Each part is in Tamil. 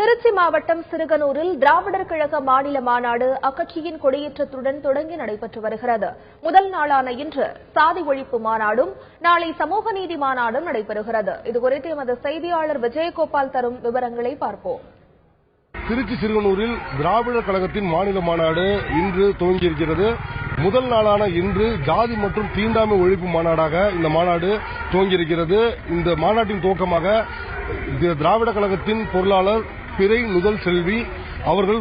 திருச்சி மாவட்டம் சிறுகனூரில் திராவிடர் கழக மாநில மாநாடு அக்கட்சியின் கொடியேற்றத்துடன் தொடங்கி நடைபெற்று வருகிறது. முதல் நாளான இன்று சாதி ஒழிப்பு மாநாடும் நாளை சமூக நீதி மாநாடும் நடைபெறுகிறது. இதுகுறித்து எமது செய்தியாளர் விஜயகோபால் தரும் விவரங்களை பார்ப்போம். திருச்சி சிறுகனூரில் திராவிடர் கழகத்தின் மாநில மாநாடு இன்று துவங்கியிருக்கிறது. முதல் நாளான இன்று ஜாதி மற்றும் தீண்டாமை ஒழிப்பு மாநாடாக இந்த மாநாடு துவங்கியிருக்கிறது. இந்த மாநாட்டின் துவக்கமாக திராவிட கழகத்தின் பொருளாளர் பிறை நுதல் செல்வி அவர்கள்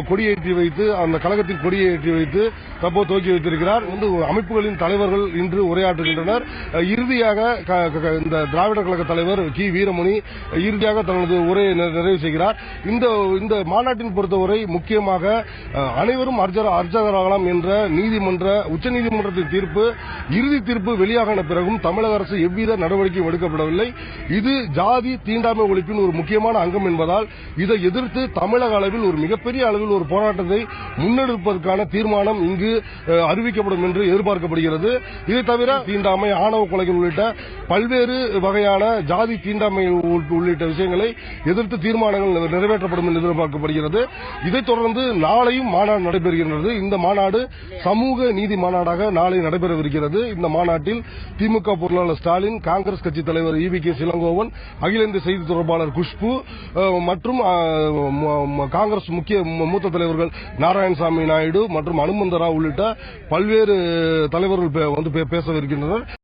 கொடியேற்றி வைத்து அந்த கழகத்தின் கொடியை ஏற்றி வைத்து தற்போது துவக்கி வைத்திருக்கிறார். அமைப்புகளின் தலைவர்கள் இன்று உரையாற்றுகின்றனர். இறுதியாக இந்த திராவிட கழக தலைவர் கி வீரமணி இறுதியாக தனது உரையை நிறைவு செய்கிறார். இந்த மாநாட்டின் பொறுத்தவரை முக்கியமாக அனைவரும் அர்ச்சகராகலாம் என்ற உச்சநீதிமன்றத்தின் தீர்ப்பு இறுதி தீர்ப்பு வெளியாகின பிறகும் தமிழக அரசு எவ்வித நடவடிக்கையும் எடுக்கப்படவில்லை. இது ஜாதி தீண்டாமை ஒழிப்பின் ஒரு முக்கியமான அங்கம் என்பதால் இதை எதிர்த்து தமிழக அளவில் ஒரு மிகப்பெரிய அளவில் ஒரு போராட்டத்தை முன்னெடுப்பதற்கான தீர்மானம் இங்கு அறிவிக்கப்படும் என்று எதிர்பார்க்கப்படுகிறது. இதை தவிர தீண்டாமை, ஆணவ கொலைகள் உள்ளிட்ட பல்வேறு வகையான ஜாதி தீண்டாமை உள்ளிட்ட விஷயங்களை எதிர்த்து தீர்மானங்கள் நிறைவேற்றப்படும் என்று எதிர்பார்க்கப்படுகிறது. இதைத் தொடர்ந்து நாளையும் மாநாடு நடைபெறுகிறது. இந்த மாநாடு சமூக நீதி மாநாடாக நாளை நடைபெறவிருக்கிறது. இந்த மாநாட்டில் திமுக பொருளாளர் ஸ்டாலின், காங்கிரஸ் கட்சி தலைவர் EVK இளங்கோவன், அகில இந்திய செய்தி தொடர்பாளர் குஷ்பு மற்றும் காங்கிரஸ் மூத்த தலைவர்கள் நாராயணசாமி நாயுடு மற்றும் அனுமந்த ராவ் உள்ளிட்ட பல்வேறு தலைவர்கள் பேசவிருக்கின்றனர்.